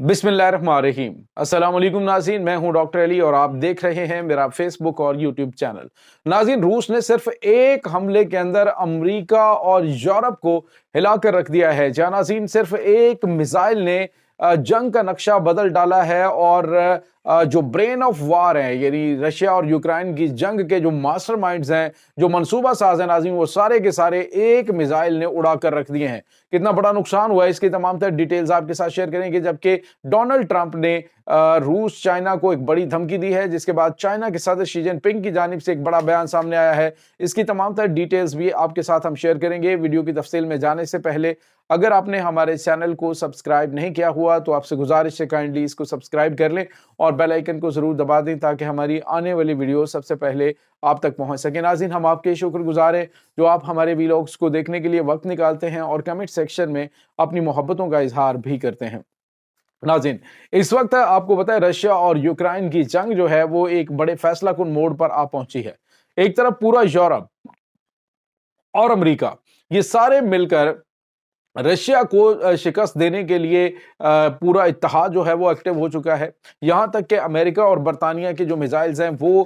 बिस्मिल्लाहिर्रहमानिर्रहीम। अस्सलाम वालेकुम नाज़रीन, मैं हूं डॉक्टर अली और आप देख रहे हैं मेरा फेसबुक और यूट्यूब चैनल। नाज़रीन, रूस ने सिर्फ एक हमले के अंदर अमेरिका और यूरोप को हिलाकर रख दिया है। जहां नाज़रीन सिर्फ एक मिसाइल ने जंग का नक्शा बदल डाला है और जो ब्रेन ऑफ वार है यानी रशिया और यूक्रेन की जंग के जो मास्टरमाइंड्स हैं, जो मंसूबा साज हैं नाज़रीन, वो सारे के सारे एक मिसाइल ने उड़ा कर रख दिए हैं। कितना बड़ा नुकसान हुआ है इसकी तमाम तर डिटेल्स आपके साथ शेयर करेंगे। जबकि डोनाल्ड ट्रंप ने रूस चाइना को एक बड़ी धमकी दी है, जिसके बाद चाइना के सदर शी जिनपिंग की जानिब से एक बड़ा बयान सामने आया है। इसकी तमाम तर डिटेल्स भी आपके साथ हम शेयर करेंगे। वीडियो की तफसील में जाने से पहले अगर आपने हमारे चैनल को सब्सक्राइब नहीं किया हुआ तो आपसे गुजारिश है काइंडली इसको सब्सक्राइब कर लें और बेल आइकन को जरूर दबा दें ताकि हमारी आने वाली वीडियो सबसे पहले आप तक पहुंच सके। नाज़रीन, हम आपके शुक्रगुजार हैं जो आप हमारे वीलॉग्स को देखने के लिए वक्त निकालते हैं और कमेंट सेक्शन में अपनी मोहब्बतों का इजहार भी करते हैं। नाज़रीन, इस वक्त आपको पता है रशिया और यूक्रेन की जंग जो है वो एक बड़े फैसला कुन मोड़ पर आ पहुंची है। एक तरफ पूरा यूरोप और अमेरिका ये सारे मिलकर रशिया को शिकस्त देने के लिए पूरा इत्तेहाद जो है वो एक्टिव हो चुका है। यहां तक कि अमेरिका और बरतानिया के जो मिसाइल्स हैं वो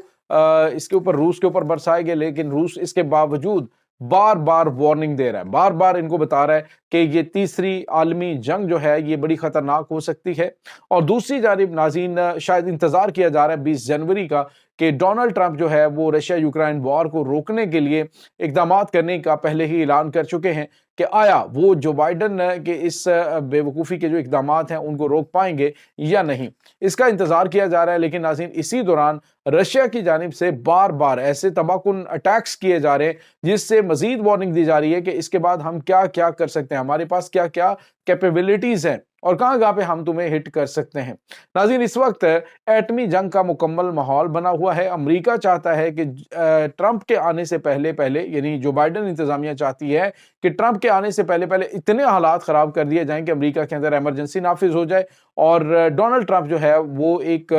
इसके ऊपर रूस के ऊपर बरसाए गए, लेकिन रूस इसके बावजूद बार बार वार्निंग दे रहा है, बार बार इनको बता रहा है कि ये तीसरी आलमी जंग जो है ये बड़ी खतरनाक हो सकती है। और दूसरी जानिब नाज़रीन शायद इंतजार किया जा रहा है 20 जनवरी का कि डोनाल्ड ट्रंप जो है वो रशिया यूक्रेन वॉर को रोकने के लिए इकदाम करने का पहले ही ऐलान कर चुके हैं कि आया वो जो बाइडन के इस बेवकूफ़ी के जो इकदाम हैं उनको रोक पाएंगे या नहीं, इसका इंतजार किया जा रहा है। लेकिन नाज़रीन इसी दौरान रशिया की जानिब से बार बार ऐसे तबाहकुन अटैक्स किए जा रहे हैं जिससे मजीद वार्निंग दी जा रही है कि इसके बाद हम क्या क्या कर सकते हैं, हमारे पास क्या क्या कैपेबिलिटीज हैं और कहां कहां पे हम तुम्हें हिट कर सकते हैं। नाज़रीन, इस वक्त एटमी जंग का मुकम्मल माहौल बना हुआ है। अमेरिका चाहता है कि ट्रंप के आने से पहले पहले यानी जो बाइडन इंतजामिया चाहती है कि ट्रंप के आने से पहले पहले इतने हालात खराब कर दिए जाएं कि अमेरिका के अंदर इमरजेंसी नाफिज हो जाए और डोनाल्ड ट्रंप जो है वो एक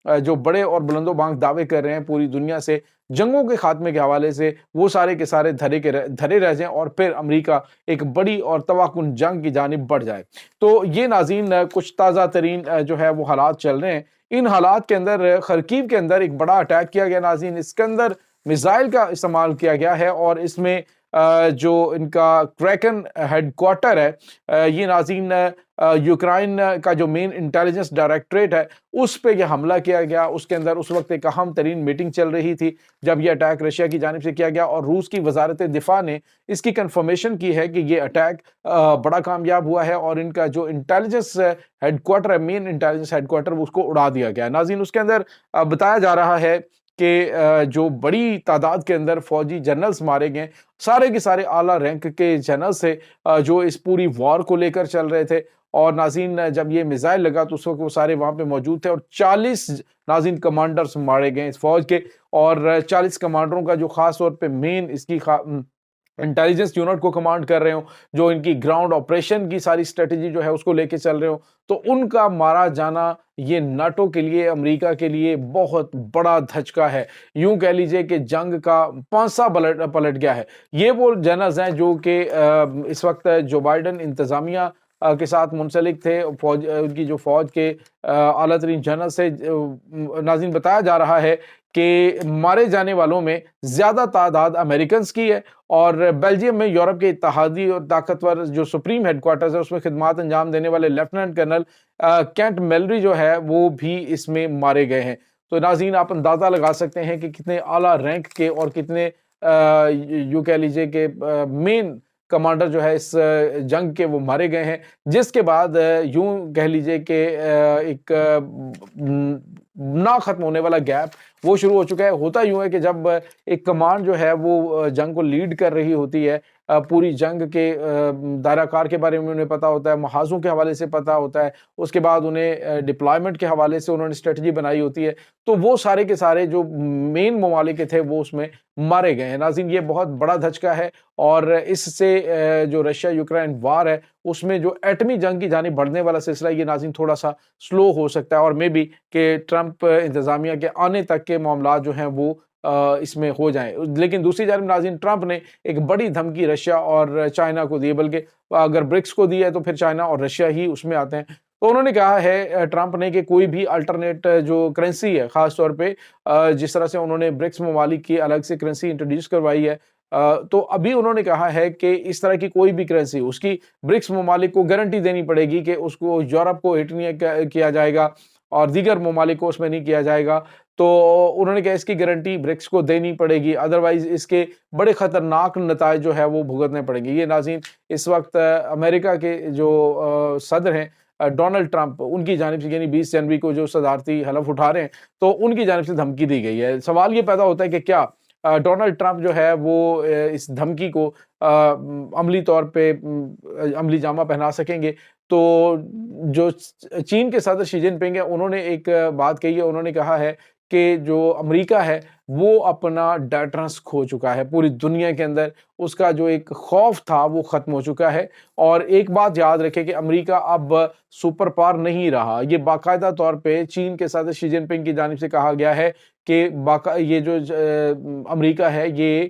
जो बड़े और बुलंदो बांग दावे कर रहे हैं पूरी दुनिया से जंगों के खात्मे के हवाले से, वो सारे के सारे धरे रह जाएं और फिर अमेरिका एक बड़ी और तबाहकुन जंग की जानिब बढ़ जाए। तो ये नाज़रीन कुछ ताज़ा तरीन जो है वो हालात चल रहे हैं। इन हालात के अंदर खरकीव के अंदर एक बड़ा अटैक किया गया नाज़रीन, इसके अंदर मिसाइल का इस्तेमाल किया गया है और इसमें जो इनका क्रैकन हेडक्वार्टर है ये नाज़रीन यूक्रेन का जो मेन इंटेलिजेंस डायरेक्टरेट है उस पे यह हमला किया गया। उसके अंदर उस वक्त एक अहम तरीन मीटिंग चल रही थी जब यह अटैक रशिया की जानिब से किया गया और रूस की वजारत दिफा ने इसकी कंफर्मेशन की है कि ये अटैक बड़ा कामयाब हुआ है और इनका जो इंटेलिजेंस हेडक्वार्टर है, मेन इंटेलिजेंस हेडक्वार्टर, उसको उड़ा दिया गया। नाज़रीन, उसके अंदर बताया जा रहा है कि जो बड़ी तादाद के अंदर फौजी जनरल्स मारे गए, सारे के सारे आला रैंक के जनरल्स थे जो इस पूरी वॉर को लेकर चल रहे थे। और नाज़रीन जब ये मिसाइल लगा तो उस वक्त वो सारे वहां पे मौजूद थे और 40 नाज़रीन कमांडर्स मारे गए इस फौज के और 40 कमांडरों का जो खास तौर पे मेन इसकी इंटेलिजेंस यूनिट को कमांड कर रहे हो, जो इनकी ग्राउंड ऑपरेशन की सारी स्ट्रेटेजी जो है उसको लेके चल रहे हो, तो उनका मारा जाना ये नाटो के लिए, अमेरिका के लिए बहुत बड़ा धचका है। यूं कह लीजिए कि जंग का पांसा पलट गया है। ये वो जनरल्स हैं जो कि इस वक्त जो बाइडन इंतजामिया के साथ मुंसलिक थे, फौज उनकी जो फौज के आला तरीन जनरल से नाज़रीन बताया जा रहा है कि मारे जाने वालों में ज्यादा तादाद अमेरिकन की है और बेल्जियम में यूरोप के इत्तेहादी और ताकतवर जो सुप्रीम हेडक्वार्टर्स है उसमें खिदमात अंजाम देने वाले लेफ्टिनेंट कर्नल कैंट मेलरी जो है वो भी इसमें मारे गए हैं। तो नाज़रीन आप अंदाजा लगा सकते हैं कि कितने आला रैंक के और कितने यूं कह लीजिए कि मेन कमांडर जो है इस जंग के वो मारे गए हैं, जिसके बाद यूं कह लीजिए कि एक ना खत्म होने वाला गैप वो शुरू हो चुका है। होता यूं है कि जब एक कमांड जो है वो जंग को लीड कर रही होती है, पूरी जंग के दायराकार के बारे में उन्हें पता होता है, महाजों के हवाले से पता होता है, उसके बाद उन्हें डिप्लॉयमेंट के हवाले से उन्होंने स्ट्रेटजी बनाई होती है, तो वो सारे के सारे जो मेन ममालिक थे वो उसमें मारे गए हैं। नाज़रीन ये बहुत बड़ा धचका है और इससे जो रशिया यूक्रेन वार है उसमें जो एटमी जंग की जानिब बढ़ने वाला सिलसिला ये नाज़रीन थोड़ा सा स्लो हो सकता है और मे बी कि ट्रंप इंतजामिया के आने तक के मामला जो हैं वो इसमें हो जाएं। लेकिन दूसरी जानिब नाज़रीन ट्रंप ने एक बड़ी धमकी रशिया और चाइना को दी, बल्कि अगर ब्रिक्स को दी है तो फिर चाइना और रशिया ही उसमें आते हैं। تو انہوں نے کہا ہے ٹرمپ نے کہ کوئی بھی الٹرنیٹ جو کرنسی ہے، خاص طور پہ جس طرح سے انہوں نے برکس ممالک کی الگ سے کرنسی انٹروڈیوس کروائی ہے، تو ابھی انہوں نے کہا ہے کہ اس طرح کی کوئی بھی کرنسی اس کی برکس ممالک کو گارنٹی دینی پڑے گی کہ اس کو یورپ کو ہٹ نہیں کیا جائے گا اور دیگر ممالک کو اس میں نہیں کیا جائے گا۔ تو انہوں نے کہا اس کی گارنٹی برکس کو دینی پڑے گی، ادروائز اس کے بڑے خطرناک نتائج جو ہے وہ بھگتنے پڑیں گے۔ یہ ناظرین اس وقت امریکہ کے جو صدر ہیں ڈونلڈ ٹرمپ، ان کی جانب سے، یعنی 20 جنوری کو جو صدارتی حلف اٹھا رہے ہیں، تو ان کی جانب سے دھمکی دی گئی ہے۔ سوال یہ پیدا ہوتا ہے کہ کیا ڈونلڈ ٹرمپ جو ہے وہ اس دھمکی کو عملی طور پہ عملی جامہ پہنا سکیں گے؟ تو جو چین کے صدر شی جن پنگ ہیں، انہوں نے ایک بات کہی ہے، انہوں نے کہا ہے کہ جو امریکہ ہے وہ اپنا ڈیٹرنس کھو چکا ہے پوری دنیا کے اندر، اس کا جو ایک خوف تھا وہ ختم ہو چکا ہے۔ اور ایک بات یاد رکھے کہ امریکہ اب سپر پاور نہیں رہا، یہ باقاعدہ طور پہ چین کے صدر شی جن پنگ کی جانب سے کہا گیا ہے کہ یہ جو امریکہ ہے یہ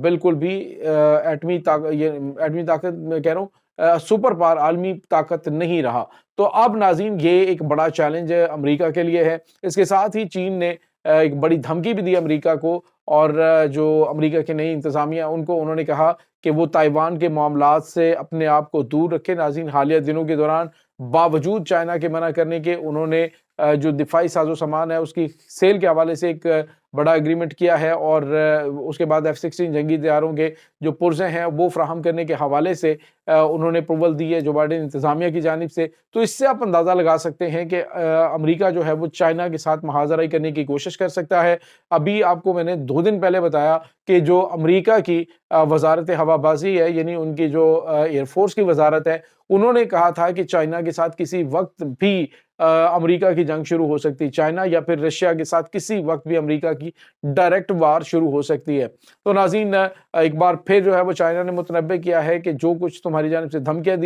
بالکل بھی ایٹمی طاقت میں کہہ رہا ہوں سپر پاور عالمی طاقت نہیں رہا۔ تو اب ناظرین یہ ایک بڑا چیلنج امریکہ کے لیے ہے۔ اس کے ساتھ ہی چین نے ایک بڑی دھمکی بھی دی امریکہ کو، اور جو امریکہ کے نئی انتظامیہ ان کو انہوں نے کہا کہ وہ تائیوان کے معاملات سے اپنے آپ کو دور رکھے۔ ناظرین حالیہ دنوں کے دوران باوجود چائنا کے منع کرنے کے، انہوں نے جو دفاعی ساز و سامان ہے اس کی سیل کے حوالے سے ایک بڑا اگریمنٹ کیا ہے، اور اس کے بعد F-16 جنگی طیاروں کے جو پرزے ہیں وہ فراہم کرنے کے حوالے سے انہوں نے اپروول دی ہے جو بائیڈن انتظامیہ کی جانب سے۔ تو اس سے آپ اندازہ لگا سکتے ہیں کہ امریکہ جو ہے وہ چائنا کے ساتھ محاذرائی کرنے کی کوشش کر سکتا ہے۔ ابھی آپ کو میں نے 2 دن پہلے بتایا کہ جو امریکہ کی وزارت ہوا بازی ہے، یعنی ان کی جو ایئر فورس کی وزارت ہے، انہوں نے کہا تھا کہ چائنا کے ساتھ کسی وقت بھی امریکہ کی جنگ شروع ہو سکتی، چائنا یا پھر رشیا کے ساتھ کسی وقت بھی امریکہ کی ڈائریکٹ وار شروع ہو سکتی ہے۔ تو ناظرین ایک بار پھر جو ہے وہ چائنا نے متنبع کیا ہے کہ جو کچھ تمہاری جانب سے دھمکیاں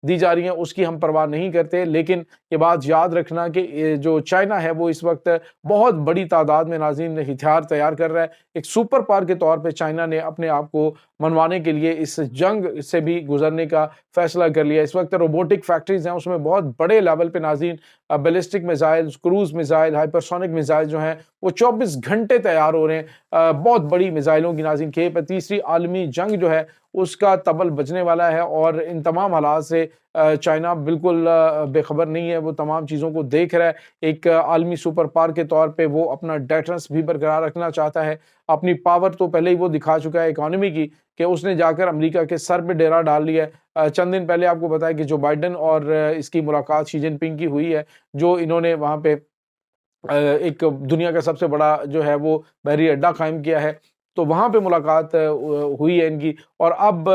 دی جا رہی ہیں اس کی ہم پرواہ نہیں کرتے، لیکن یہ بات یاد رکھنا کہ جو چائنا ہے وہ اس وقت بہت بڑی تعداد میں ناظرین ہتھیار تیار کر رہا ہے۔ ایک سپر پاور کے طور پہ چائنا نے اپنے آپ کو منوانے کے لیے اس جنگ سے بھی گزرنے کا فیصلہ کر لیا۔ اس وقت روبوٹک فیکٹریز ہیں، اس میں بہت بڑے لیول پہ ناظرین ballistic missile, cruise missile, hypersonic missile جو ہیں وہ 24 گھنٹے تیار ہو رہے ہیں۔ بہت بڑی میزائلوں کی ناظرین کھیپ ہے۔ تیسری عالمی جنگ جو ہے اس کا طبل بجنے والا ہے، اور ان تمام حالات سے چائنا بالکل بے خبر نہیں ہے، وہ تمام چیزوں کو دیکھ رہا ہے۔ ایک عالمی سپر پاور کے طور پہ وہ اپنا ڈیٹرنس بھی برقرار رکھنا چاہتا ہے۔ اپنی پاور تو پہلے ہی وہ دکھا چکا ہے اکانومی کی، کہ اس نے جا کر امریکہ کے سر پہ ڈیرا ڈال لیا ہے۔ چند دن پہلے آپ کو بتایا کہ جو بائیڈن اور اس کی ملاقات شی جن پنگ کی ہوئی ہے، جو انہوں نے وہاں پہ ایک دنیا کا سب سے بڑا جو ہے وہ بحری اڈہ قائم کیا ہے، تو وہاں پہ ملاقات ہوئی ہے ان کی۔ اور اب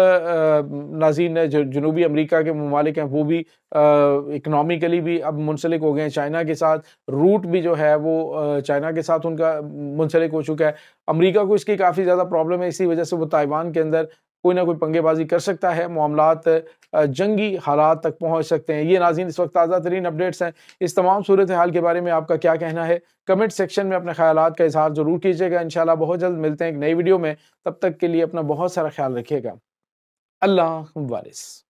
ناظرین جو جنوبی امریکہ کے ممالک ہیں وہ بھی اکنامیکلی بھی اب منسلک ہو گئے ہیں چائنا کے ساتھ، روٹ بھی جو ہے وہ چائنا کے ساتھ ان کا منسلک ہو چکا ہے۔ امریکہ کو اس کی کافی زیادہ پرابلم ہے، اسی وجہ سے وہ تائیوان کے اندر کوئی نہ کوئی پنگے بازی کر سکتا ہے، معاملات جنگی حالات تک پہنچ سکتے ہیں۔ یہ ناظرین اس وقت تازہ ترین اپڈیٹس ہیں۔ اس تمام صورتحال کے بارے میں آپ کا کیا کہنا ہے؟ کمنٹ سیکشن میں اپنے خیالات کا اظہار ضرور کیجیے گا۔ انشاءاللہ بہت جلد ملتے ہیں ایک نئی ویڈیو میں، تب تک کے لیے اپنا بہت سارا خیال رکھیے گا۔ اللہ حافظ۔